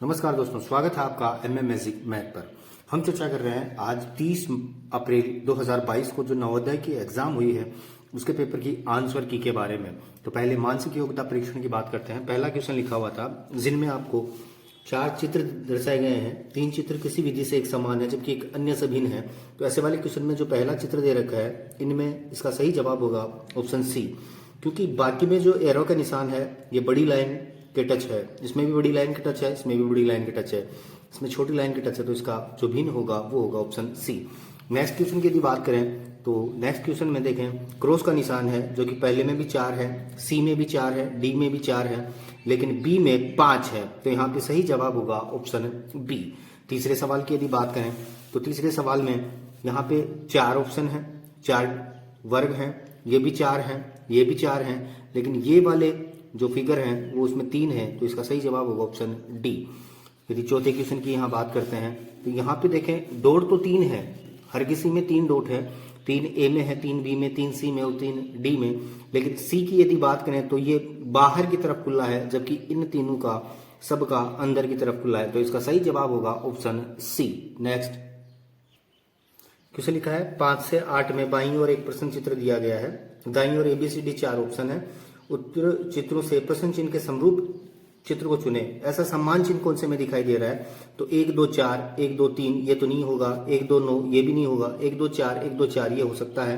नमस्कार दोस्तों, स्वागत है आपका एमए मैजिक मैथ पर। हम चर्चा कर रहे हैं आज 30 अप्रैल 2022 को जो नवोदय की एग्जाम हुई है उसके पेपर की आंसर की के बारे में। तो पहले मानसिक योग्यता परीक्षण की बात करते हैं। पहला क्वेश्चन लिखा हुआ था जिनमें आपको 4 चित्र दर्शाए गए हैं। 3 चित्र किसी विधि से एक समान है जबकि एक अन्य से भिन्न है। तो ऐसे वाले क्वेश्चन में जो पहला चित्र दे रखा है इनमें इसका सही जवाब होगा ऑप्शन सी, क्योंकि बाकी में जो एरो का निशान है ये बड़ी लाइन के टच है, इसमें भी बड़ी लाइन के टच है, इसमें भी बड़ी लाइन के टच है, इसमें छोटी लाइन के टच है। तो इसका जो भिन्न होगा वो होगा ऑप्शन सी। नेक्स्ट क्वेश्चन की यदि बात करें तो नेक्स्ट क्वेश्चन में देखें क्रॉस का निशान है जो कि पहले में भी 4 है, सी में भी 4 है, डी में भी 4 है, लेकिन बी में 5 है। तो यहाँ पे सही जवाब होगा ऑप्शन बी। तीसरे सवाल की यदि बात करें तो तीसरे सवाल में यहाँ पे 4 ऑप्शन है, 4 वर्ग हैं, ये भी 4 हैं, ये भी 4 हैं, लेकिन ये वाले जो फिगर हैं वो उसमें 3 है। तो इसका सही जवाब होगा ऑप्शन डी। यदि चौथे क्वेश्चन की यहाँ बात करते हैं तो यहाँ पे देखें डॉट तो 3 है, हर किसी में 3 डॉट है, 3 ए में है, 3 बी में, 3 सी में और 3 डी में, लेकिन सी की यदि बात करें तो ये बाहर की तरफ खुला है जबकि इन तीनों का सबका अंदर की तरफ खुला है। तो इसका सही जवाब होगा ऑप्शन सी। नेक्स्ट क्वेश्चन लिखा है 5 से 8 में बाईं ओर एक प्रश्न चित्र दिया गया है, दाईं ओर एबीसीडी 4 ऑप्शन है, उत्तर चित्रों से प्रश्न चिन्ह के समरूप चित्र को चुने। ऐसा सम्मान चिन्ह कौन से में दिखाई दे रहा है? तो 1 2 4, 1 2 3 ये तो नहीं होगा, 1 2 9 ये भी नहीं होगा, 1 2 4, 1 2 4 ये हो सकता है।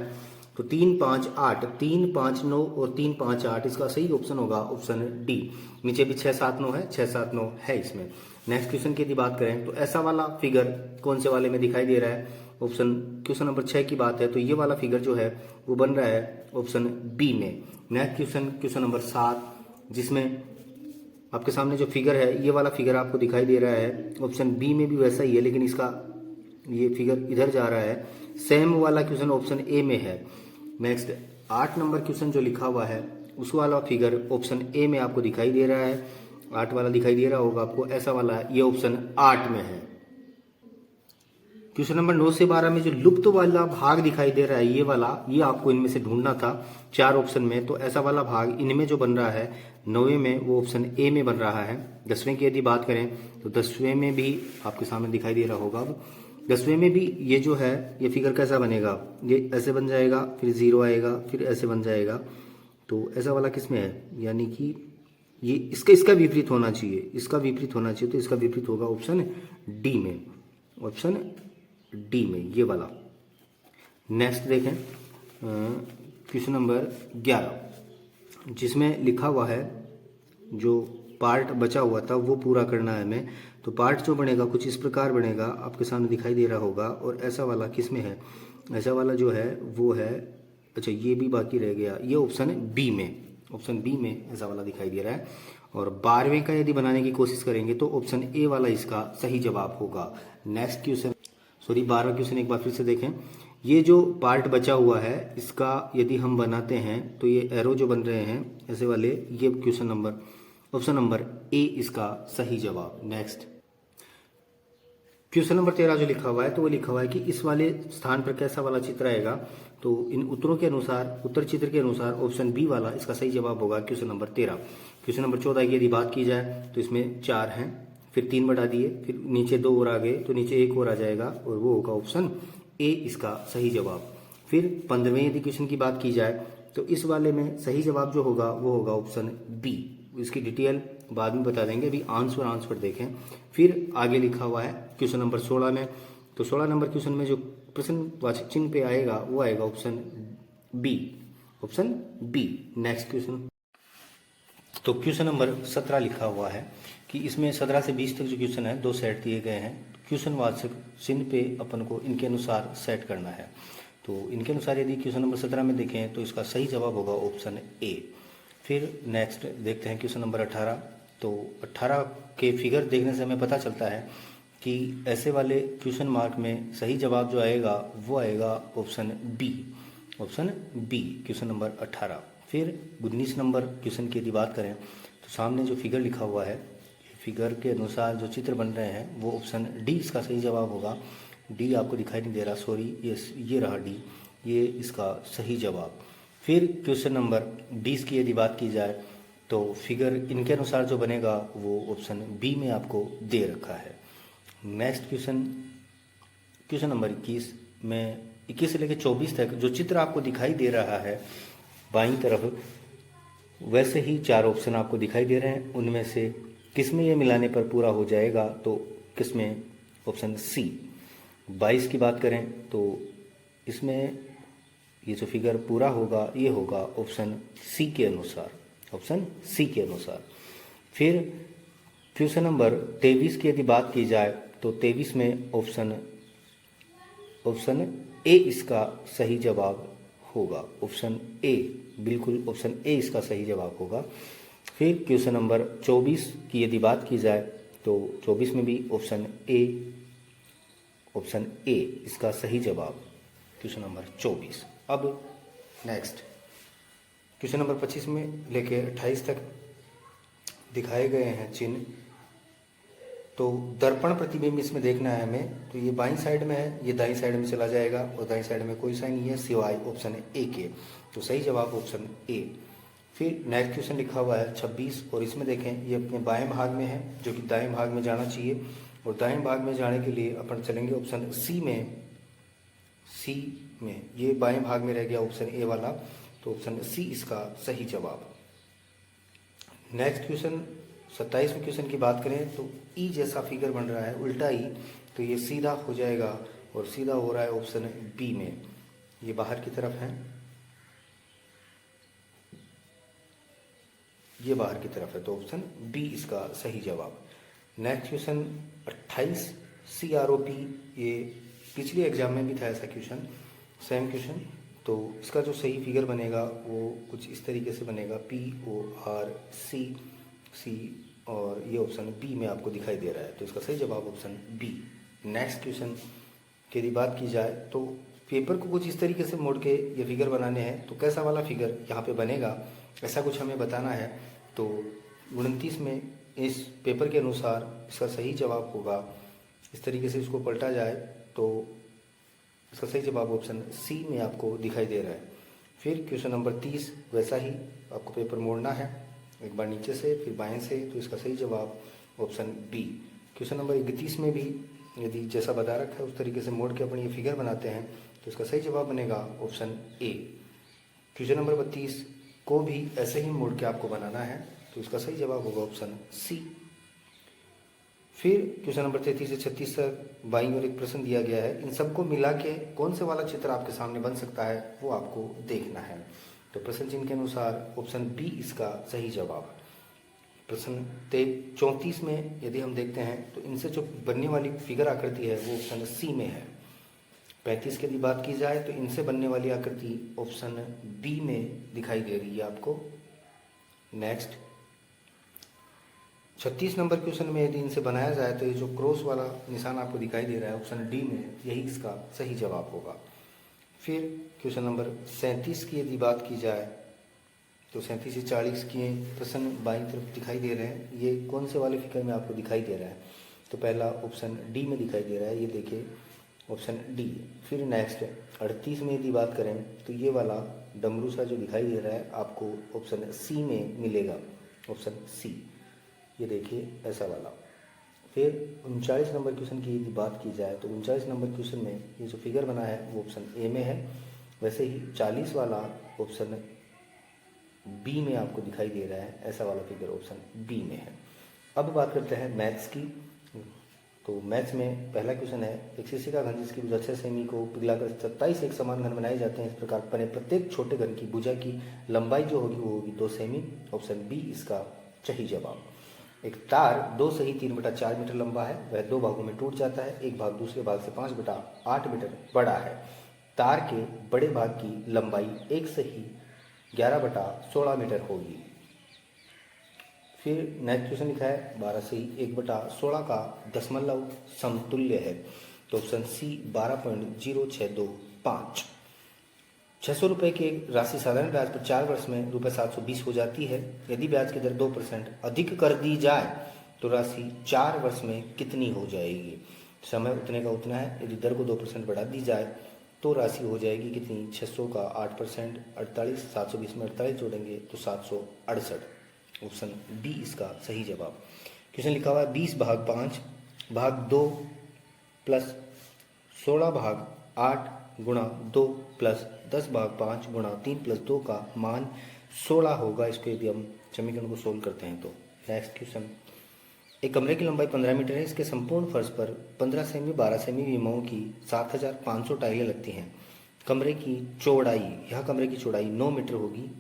तो 3 5 8, 3 5 9 और 3 5 8 इसका सही ऑप्शन होगा ऑप्शन डी। नीचे भी 6 7 9 है, 6 7 9 है इसमें। नेक्स्ट क्वेश्चन की यदि बात करें तो ऐसा वाला फिगर कौन से वाले में दिखाई दे रहा है? ऑप्शन क्वेश्चन नंबर 6 की बात है तो ये वाला फिगर जो है वो बन रहा है ऑप्शन बी में। नेक्स्ट क्वेश्चन नंबर 7, जिसमें आपके सामने जो फिगर है ये वाला फिगर आपको दिखाई दे रहा है ऑप्शन बी में भी वैसा ही है, लेकिन इसका ये फिगर इधर जा रहा है। सेम वाला क्वेश्चन ऑप्शन ए में है। नेक्स्ट 8 नंबर क्वेश्चन जो लिखा हुआ है उस वाला फिगर ऑप्शन ए में आपको दिखाई दे रहा है। 8 वाला दिखाई दे रहा होगा आपको, ऐसा वाला ये ऑप्शन 8 में है। क्वेश्चन नंबर 9 से 12 में जो लुप्त वाला भाग दिखाई दे रहा है ये वाला, ये आपको इनमें से ढूंढना था 4 ऑप्शन में। तो ऐसा वाला भाग इनमें जो बन रहा है 9वें में वो ऑप्शन ए में बन रहा है। 10वें की यदि बात करें तो 10वें में भी आपके सामने दिखाई दे रहा होगा। 10वें में भी ये जो है ये फिगर कैसा बनेगा? ये ऐसे बन जाएगा, फिर 0 आएगा, फिर ऐसे बन जाएगा। तो ऐसा वाला किस में है? यानी कि ये इसका विपरीत होना चाहिए, इसका विपरीत होना चाहिए। तो इसका विपरीत होगा ऑप्शन डी में, ऑप्शन डी में ये वाला। नेक्स्ट देखें क्वेश्चन नंबर 11, जिसमें लिखा हुआ है जो पार्ट बचा हुआ था वो पूरा करना है हमें। तो पार्ट जो बनेगा कुछ इस प्रकार बनेगा, आपके सामने दिखाई दे रहा होगा। और ऐसा वाला किस में है? ऐसा वाला जो है वो है, अच्छा ये भी बाकी रह गया, ये ऑप्शन बी में, ऑप्शन बी में ऐसा वाला दिखाई दे रहा है। और 12वें का यदि बनाने की कोशिश करेंगे तो ऑप्शन ए वाला इसका सही जवाब होगा। नेक्स्ट क्वेश्चन 12वां क्वेश्चन एक बार फिर से देखें। ये जो पार्ट बचा हुआ है इसका यदि हम बनाते हैं तो ये एरो जो बन रहे हैं ऐसे वाले, ये question number option number A इसका सही जवाब। नेक्स्ट क्वेश्चन नंबर 13 जो लिखा हुआ है तो वो लिखा हुआ है कि इस वाले स्थान पर कैसा वाला चित्र आएगा? तो इन उत्तरों के अनुसार, उत्तर चित्र के अनुसार ऑप्शन बी वाला इसका सही जवाब होगा क्वेश्चन नंबर 13। क्वेश्चन नंबर 14 की यदि बात की जाए तो इसमें 4 हैं, फिर 3 बढ़ा दिए, फिर नीचे 2 और आ गए तो नीचे 1 और आ जाएगा और वो होगा ऑप्शन ए इसका सही जवाब। फिर 15वें यदि क्वेश्चन की बात की जाए तो इस वाले में सही जवाब जो होगा वो होगा ऑप्शन बी। इसकी डिटेल बाद में बता देंगे, अभी आंसर देखें। फिर आगे लिखा हुआ है क्वेश्चन नंबर 16 में, तो 16 नंबर क्वेश्चन में जो प्रश्नवाचक चिन्ह पे आएगा वो आएगा option B, option B. Next question, तो क्वेश्चन नंबर 17 लिखा हुआ है कि इसमें 17 से 20 तक जो क्वेश्चन है 2 सेट दिए गए हैं। क्वेश्चन वाचक चिन्ह पे अपन को इनके अनुसार सेट करना है। तो इनके अनुसार यदि क्वेश्चन नंबर 17 में देखें तो इसका सही जवाब होगा ऑप्शन ए। फिर नेक्स्ट देखते हैं क्वेश्चन नंबर 18। तो 18 के फिगर देखने से हमें पता चलता है कि ऐसे वाले क्वेश्चन मार्क में सही जवाब जो आएगा वो आएगा option B, option B question number 18। फिर 19 नंबर क्वेश्चन की यदि बात करें तो सामने जो फिगर लिखा हुआ है फिगर के अनुसार जो चित्र बन रहे हैं वो ऑप्शन डी इसका सही जवाब होगा। डी आपको दिखाई नहीं दे रहा, सॉरी, ये रहा डी, ये इसका सही जवाब। फिर क्वेश्चन नंबर 20 की यदि बात की जाए तो फिगर इनके अनुसार जो बनेगा वो ऑप्शन बी में आपको दे रखा है। नेक्स्ट क्वेश्चन, क्वेश्चन नंबर 21 में 21 से लेकर 24 तक जो चित्र आपको दिखाई दे रहा है बाईं तरफ, वैसे ही 4 ऑप्शन आपको दिखाई दे रहे हैं। उनमें से किस में ये मिलाने पर पूरा हो जाएगा, तो किस में, ऑप्शन सी। 22 की बात करें तो इसमें ये जो फिगर पूरा होगा ये होगा ऑप्शन सी के अनुसार, ऑप्शन सी के अनुसार। फिर क्वेश्चन नंबर 23 की यदि बात की जाए तो 23 में ऑप्शन ए इसका सही जवाब होगा, ऑप्शन ए, बिल्कुल ऑप्शन ए इसका सही जवाब होगा। फिर क्वेश्चन नंबर 24 की यदि बात की जाए तो 24 में भी ऑप्शन ए इसका सही जवाब, क्वेश्चन नंबर 24। अब नेक्स्ट क्वेश्चन नंबर 25 में लेके 28 तक दिखाए गए हैं चिन्ह। तो दर्पण प्रतिबिंब इसमें देखना है हमें, तो ये बाईं साइड में है, ये दाईं साइड में चला जाएगा और दाईं साइड में कोई साइन नहीं है सिवाय ऑप्शन ए के, तो सही जवाब ऑप्शन ए। फिर नेक्स्ट क्वेश्चन लिखा हुआ है 26 और इसमें देखें ये अपने बाएं भाग में है जो कि दाएं भाग में जाना चाहिए, और दाएं भाग में जाने के लिए अपन चलेंगे ऑप्शन सी में, ये बाएं भाग में रह गया ऑप्शन ए वाला, तो ऑप्शन सी इसका सही जवाब। नेक्स्ट क्वेश्चन 27वें क्वेश्चन की बात करें तो ई जैसा फिगर बन रहा है उल्टा ई, तो ये सीधा हो जाएगा और सीधा हो रहा है ऑप्शन बी में, ये बाहर की तरफ है, ये बाहर की तरफ है, तो ऑप्शन बी इसका सही जवाब। नेक्स्ट क्वेश्चन 28 CROP, ये पिछले एग्जाम में भी था ऐसा क्वेश्चन, सेम क्वेश्चन, तो इसका जो सही फिगर बनेगा वो कुछ इस तरीके से बनेगा PORC और ये ऑप्शन बी में आपको दिखाई दे रहा है, तो इसका सही जवाब ऑप्शन बी। नेक्स्ट क्वेश्चन की यदि बात की जाए तो पेपर को कुछ इस तरीके से मोड़ के ये फिगर बनाने हैं, तो कैसा वाला फिगर यहाँ पे बनेगा ऐसा कुछ हमें बताना है। तो 29 में इस पेपर के अनुसार इसका सही जवाब होगा, इस तरीके से इसको पलटा जाए तो इसका सही जवाब ऑप्शन सी में आपको दिखाई दे रहा है। फिर क्वेश्चन नंबर 30 वैसा ही आपको पेपर मोड़ना है, एक बार नीचे से फिर बाएं से, तो इसका सही जवाब ऑप्शन बी। क्वेश्चन नंबर 31 में भी यदि जैसा बता रखा है उस तरीके से मोड़ के अपन ये फिगर बनाते हैं तो इसका सही जवाब बनेगा ऑप्शन ए। क्वेश्चन नंबर 32 को भी ऐसे ही मोड़ के आपको बनाना है, तो इसका सही जवाब होगा ऑप्शन सी। फिर क्वेश्चन नंबर 33 से 36 तक बाईं ओर एक प्रश्न दिया गया है, इन सबको मिला के कौन से वाला चित्र आपके सामने बन सकता है वो आपको देखना है। तो प्रश्न चिन्ह के अनुसार ऑप्शन बी इसका सही जवाब। प्रश्न 34 में यदि हम देखते हैं तो इनसे जो बनने वाली फिगर आकृति है वो ऑप्शन सी में है। 35 की यदि बात की जाए तो इनसे बनने वाली आकृति ऑप्शन बी में दिखाई दे रही है आपको। नेक्स्ट 36 नंबर क्वेश्चन में यदि इनसे बनाया जाए तो ये जो क्रॉस वाला निशान आपको दिखाई दे रहा है ऑप्शन डी में, यही इसका सही जवाब होगा। फिर क्वेश्चन नंबर 37 की यदि बात की जाए तो 37 से 40 के प्रश्न बाईं तरफ दिखाई दे रहे हैं, ये कौन से वाले फिगर में आपको दिखाई दे रहा है, तो पहला ऑप्शन डी में दिखाई दे रहा है, ये देखिए ऑप्शन डी। फिर नेक्स्ट 38 में यदि बात करें तो ये वाला डमरू सा जो दिखाई दे रहा है आपको ऑप्शन सी में मिलेगा, ऑप्शन सी, ये देखिए ऐसा वाला। फिर 39 नंबर क्वेश्चन की यदि बात की जाए तो 39 नंबर क्वेश्चन में ये जो फिगर बना है वो ऑप्शन ए में है, वैसे ही 40 वाला ऑप्शन बी में आपको दिखाई दे रहा है, ऐसा वाला फिगर ऑप्शन बी में है। अब बात करते हैं मैथ्स की। तो मैथ्स में पहला क्वेश्चन है, एक शीशे का घन जिसकी भुजा 6 सेमी को पिघलाकर 27 एक समान घन बनाए जाते हैं, इस प्रकार बने प्रत्येक छोटे घन की भुजा की लंबाई जो होगी वो होगी 2 सेमी, ऑप्शन बी इसका सही जवाब। एक तार 2 सही 3/4 मीटर लंबा है, वह 2 भागों में टूट जाता है, एक भाग दूसरे भाग से 5/8 मीटर बड़ा है। तार के बड़े भाग की लंबाई 1 सही 11/16 मीटर होगी। फिर नेक्स्ट क्वेश्चन लिखा है 12 सही 1/16 का दशमलव समतुल्य है, तो ऑप्शन सी 12.0625। 600 रुपये की राशि साधारण ब्याज पर 4 वर्ष में ₹720 हो जाती है। यदि ब्याज की दर 2% अधिक कर दी जाए तो राशि 4 वर्ष में कितनी हो जाएगी। समय उतने का उतना है, यदि दर को 2% बढ़ा दी जाए तो राशि हो जाएगी कितनी, 600 का 8%, 48, 720 में 48 जोड़ेंगे तो 768। ऑप्शन बी इसका सही जवाब। क्वेश्चन लिखा हुआ है 20 भाग 5 भाग 2 प्लस 16 भाग 8 गुणा 2 प्लस 10 भाग 5 गुणा 3 प्लस 2 का मान 16 होगा। इसको यदि हम समीकरण को सोल्व करते हैं तो नेक्स्ट क्वेश्चन, एक कमरे की लंबाई 15 मीटर है। इसके संपूर्ण फर्श पर 15 सेमी 12 सेमी विमाओं की 7500 टाइलें लगती हैं। कमरे की चौड़ाई, यह कमरे की चौड़ाई 9 मीटर होगी।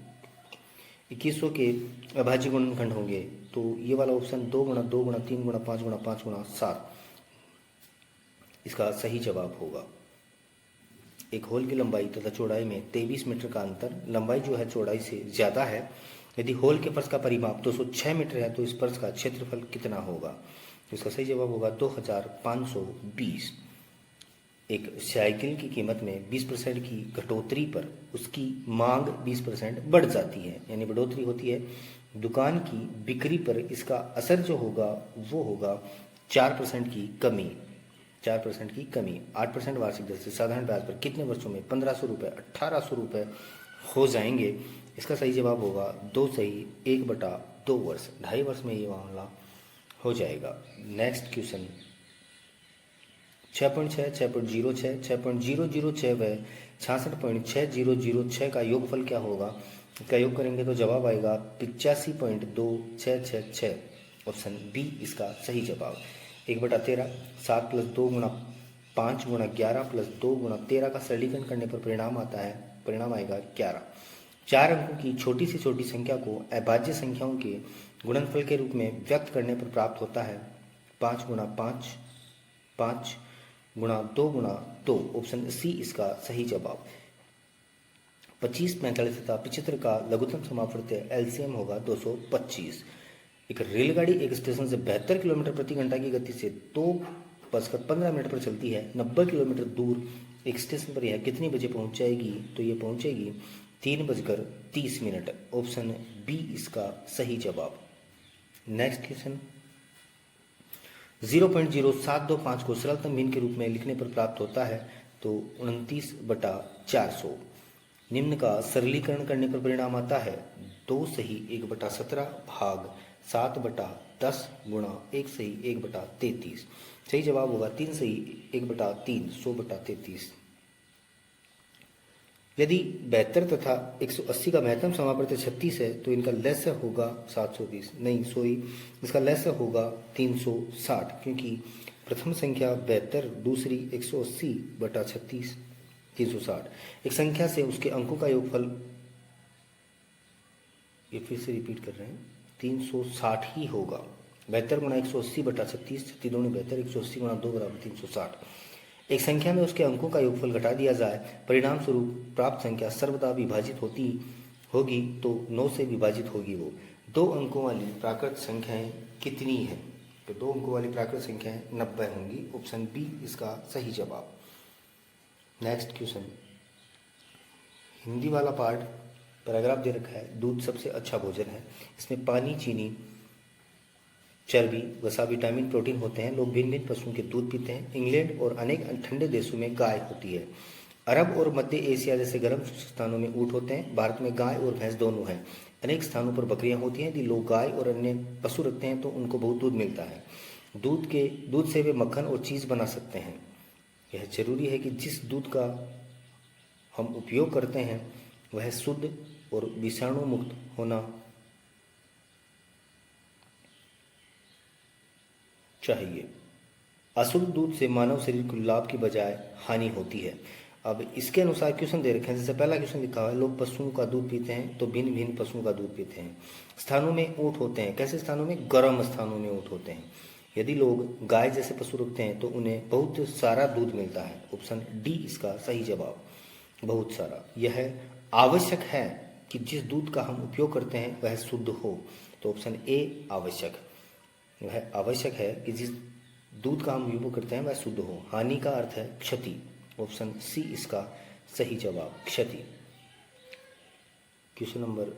2100 के अभाज्य गुणनखंड होंगे। तो ये वाला ऑप्शन 2 गुणा 2 गुणा 3 गुणा 5 गुणा 5 गुणा 7 इसका सही जवाब होगा। एक होल की लंबाई तथा चौड़ाई में 23 मीटर का अंतर, लंबाई जो है चौड़ाई से ज़्यादा है। यदि होल के फर्श का परिमाप 206 मीटर है तो इस फर्श का क्षेत्रफल कितना होगा? इसका सही जवाब होगा 2520। एक साइकिल की कीमत में 20% की घटोतरी पर उसकी मांग 20% बढ़ जाती है, यानी बढ़ोतरी होती है। दुकान की बिक्री पर इसका असर जो होगा वो होगा 4% की कमी। 4% की कमी 8% वार्षिक दर से साधारण ब्याज पर कितने वर्षों में 1500 रुपये 1800 रुपये हो जाएंगे? इसका सही जवाब होगा 2 सही 1/2 वर्ष, 2.5 वर्ष में ये मामला हो जाएगा। नेक्स्ट क्वेश्चन 6.6, 6.06, 6.006 व 66.6006 का योगफल क्या होगा? इसका योग करेंगे तो जवाब आएगा 85.2666। ऑप्शन बी इसका सही जवाब। 1/13, 7 + 2 गुणा 5 गुणा 11 + 2 गुणा 13 का सरलीकरण करने पर परिणाम आता है, परिणाम आएगा 11। 4 अंकों की छोटी से छोटी संख्या को अभाज्य संख्याओं के गुणनफल के रूप में व्यक्त करने पर प्राप्त होता है 5 गुणा 5, 5 गुणा 2 गुणा 2। ऑप्शन सी इसका सही जवाब। 25, 45 तथा 75 का लघुत्तम समापवर्ती एलसीएम होगा 225। एक रेलगाड़ी एक स्टेशन से 72 किलोमीटर प्रति घंटा की गति से 2:15 पर चलती है। 90 किलोमीटर दूर एक स्टेशन पर यह कितनी बजे पहुंच जाएगी? तो ये पहुंचेगी 3:30। ऑप्शन बी इसका सही जवाब। नेक्स्ट क्वेश्चन 0.0725 को सरलतम भिन्न के रूप में लिखने पर प्राप्त होता है तो 29/400। निम्न का सरलीकरण करने पर परिणाम आता है 2 सही 1/17 भाग 7/10 गुणा 1 सही 1/33। सही जवाब होगा 3 सही 1/3, 100/33। यदि 72 तथा 180 का महत्तम समापवर्ती 36 है तो इनका लस्य होगा 720, नहीं सॉरी, इसका लस्य होगा 360, क्योंकि प्रथम संख्या 72, दूसरी 180/36, 360। एक संख्या से उसके अंकों का योगफल, ये फिर से रिपीट कर रहे हैं, 360 ही होगा। 72 गुणा 180/36, 36 दूनी 72, 180 गुणा 2 = 360। एक संख्या में उसके अंकों का योगफल घटा दिया जाए, परिणाम स्वरूप प्राप्त संख्या सर्वदा विभाजित होगी तो 9 से विभाजित होगी वो। 2 अंकों वाली प्राकृत संख्याएं कितनी है? तो 2 अंकों वाली प्राकृत संख्याएं 90 होंगी। ऑप्शन बी इसका सही जवाब। नेक्स्ट क्वेश्चन, हिंदी वाला पार्ट पैराग्राफ दे रखा है। दूध सबसे अच्छा भोजन है। इसमें पानी, चीनी, चर्बी, वसा, विटामिन, प्रोटीन होते हैं। लोग भिन्न भिन्न पशुओं के दूध पीते हैं। इंग्लैंड और अनेक ठंडे देशों में गाय होती है। अरब और मध्य एशिया जैसे गर्म स्थानों में ऊँट होते हैं। भारत में गाय और भैंस दोनों हैं। अनेक स्थानों पर बकरियां होती हैं। यदि लोग गाय और अन्य पशु रखते हैं तो उनको बहुत दूध मिलता है। दूध से वे मक्खन और चीज़ बना सकते हैं। यह जरूरी है कि जिस दूध का हम उपयोग करते हैं वह शुद्ध और विषाणु मुक्त होना चाहिए। अशुद्ध दूध से मानव शरीर को लाभ की बजाय हानि होती है। अब इसके अनुसार क्वेश्चन दे रखे हैं। जैसे पहला क्वेश्चन लिखा हुआ है, लोग पशुओं का दूध पीते हैं तो भिन्न भिन्न पशुओं का दूध पीते हैं। स्थानों में ऊँट होते हैं। कैसे स्थानों में? गर्म स्थानों में ऊँट होते हैं। यदि लोग गाय जैसे पशु रखते हैं तो उन्हें बहुत सारा दूध मिलता है। ऑप्शन डी इसका सही जवाब, बहुत सारा। यह आवश्यक है कि जिस दूध का हम उपयोग करते हैं वह शुद्ध हो। तो ऑप्शन ए आवश्यक, वह आवश्यक है कि जिस दूध का हम उपयोग करते हैं वह शुद्ध हो। हानि का अर्थ है क्षति। ऑप्शन सी इसका सही जवाब, क्षति। क्वेश्चन नंबर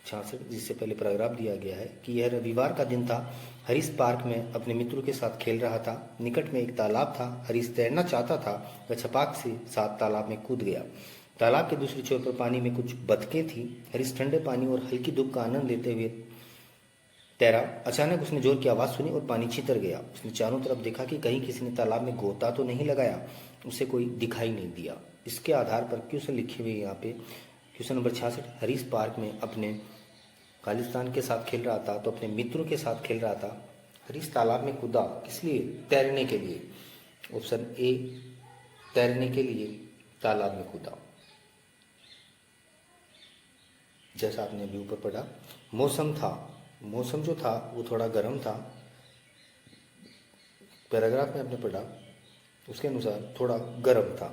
66, जिससे पहले पैराग्राफ दिया गया है कि यह रविवार का दिन था। हरीश पार्क में अपने मित्रों के साथ खेल रहा था। निकट में एक तालाब था। हरीश तैरना चाहता था। वह छपाक से साथ तालाब में कूद गया। तालाब के दूसरी छोर पर पानी में कुछ बतखें थी। हरीश ठंडे पानी और हल्की धूप का आनंद लेते हुए तैरा। अचानक उसने जोर की आवाज़ सुनी और पानी छितर गया। उसने चारों तरफ देखा कि कहीं किसी ने तालाब में गोता तो नहीं लगाया। उसे कोई दिखाई नहीं दिया। इसके आधार पर क्वेश्चन लिखे हुए यहाँ पे, क्वेश्चन नंबर 66, हरीश पार्क में अपने खालिस्तान के साथ खेल रहा था तो अपने मित्रों के साथ खेल रहा था। हरीश तालाब में कूदा, किस लिए? तैरने के लिए। ऑप्शन ए, तैरने के लिए तालाब में कूदा। जैसा आपने अभी ऊपर पढ़ा, मौसम था, मौसम जो था वो थोड़ा गर्म था। पैराग्राफ में आपने पढ़ा उसके अनुसार थोड़ा गर्म था।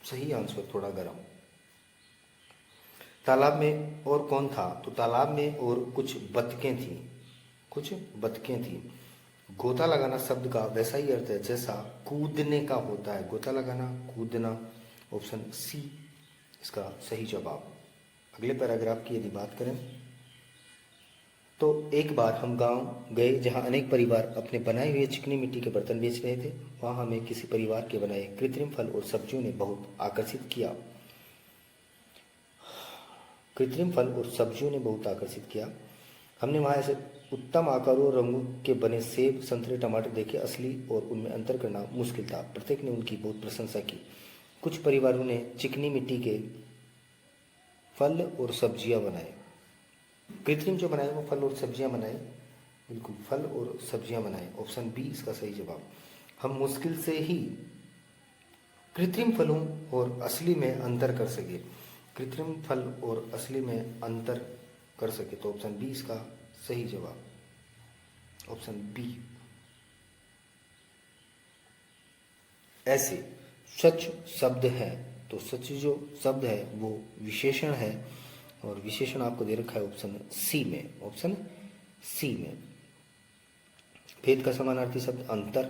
सही आंसर थोड़ा गर्म। तालाब में और कौन था? तो तालाब में और कुछ बतखें थी, कुछ बतखें थी। गोता लगाना शब्द का वैसा ही अर्थ है जैसा कूदने का होता है। गोता लगाना, कूदना। ऑप्शन सी इसका सही जवाब। अगले पैराग्राफ की यदि बात करें तो एक बार हम गांव गए जहां अनेक परिवार अपने बनाए हुए चिकनी मिट्टी के बर्तन बेच रहे थे। वहां हमें किसी परिवार के बनाए कृत्रिम फल और सब्जियों ने बहुत आकर्षित किया। कृत्रिम फल और सब्जियों ने बहुत आकर्षित किया। हमने वहां ऐसे उत्तम आकारों और रंगों के बने सेब, संतरे, टमाटर देखे। असली और उनमें अंतर करना मुश्किल था। प्रत्येक ने उनकी बहुत प्रशंसा की। कुछ परिवारों ने चिकनी मिट्टी के फल और सब्जियां बनाए। कृत्रिम जो बनाए वो फल और सब्जियां बनाए, बिल्कुल फल और सब्जियां बनाए। ऑप्शन बी इसका सही जवाब। हम मुश्किल से ही कृत्रिम फलों और असली में अंतर कर सके। कृत्रिम फल और असली में अंतर कर सके, तो ऑप्शन बी इसका सही जवाब। Option B. ऐसे सच शब्द है, तो सच जो शब्द है वो विशेषण है और विशेषण आपको दे रखा है ऑप्शन सी में। ऑप्शन सी में। भेद का समानार्थी शब्द अंतर।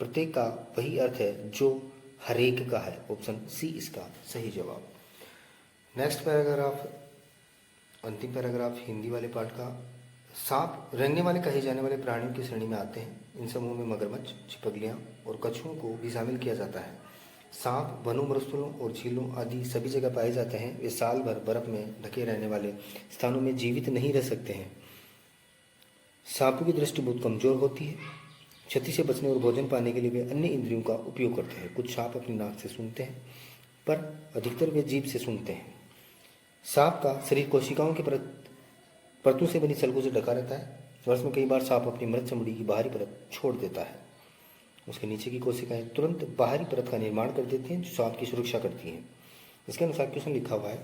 प्रत्येक का वही अर्थ है जो हरेक का है। ऑप्शन सी इसका सही जवाब। नेक्स्ट पैराग्राफ, अंतिम पैराग्राफ हिंदी वाले पार्ट का। सांप रेंगने वाले कहे जाने वाले प्राणियों की श्रेणी में आते हैं। इन समूह में मगरमच्छ, छिपकलियां और कछुओं को भी शामिल किया जाता है। सांप वनों, मरुस्थलों और झीलों आदि सभी जगह पाए जाते हैं। वे साल भर बर्फ में ढके रहने वाले स्थानों में जीवित नहीं रह सकते हैं। सांपों की दृष्टि बहुत कमजोर होती है। क्षति से बचने और भोजन पाने के लिए वे अन्य इंद्रियों का उपयोग करते हैं। कुछ सांप अपनी नाक से सूंघते हैं, पर अधिकतर वे जीभ से सूंघते हैं। सांप का शरीर कोशिकाओं के परतों से बनी सल्कों से ढका रहता है। वर्ष में कई बार सांप अपनी मृत चमड़ी की बाहरी परत छोड़ देता है। उसके नीचे की कोशिकाएं तुरंत बाहरी परत का निर्माण कर देती हैं जो सांप की सुरक्षा करती हैं। इसके अनुसार क्वेश्चन लिखा हुआ है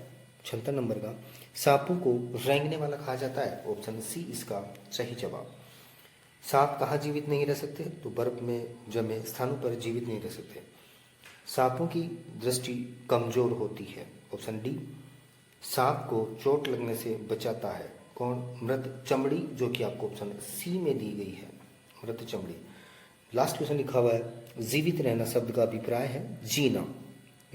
76 नंबर का, सांपों को रेंगने वाला कहा जाता है। ऑप्शन सी इसका सही जवाब। सांप कहाँ जीवित नहीं रह सकते? तो बर्फ में जमे स्थानों पर जीवित नहीं रह सकते। सांपों की दृष्टि कमजोर होती है। Option D. सांप को चोट लगने से बचाता है कौन? मृत चमड़ी, जो कि आपको ऑप्शन सी में दी गई है, मृत चमड़ी। लास्ट क्वेश्चन लिखा हुआ है, जीवित रहना शब्द का अभिप्राय है जीना।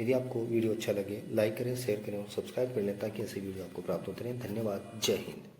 यदि आपको वीडियो अच्छा लगे लाइक करें, शेयर करें और सब्सक्राइब कर लें ताकि ऐसे वीडियो आपको प्राप्त होते रहें। धन्यवाद। जय हिंद।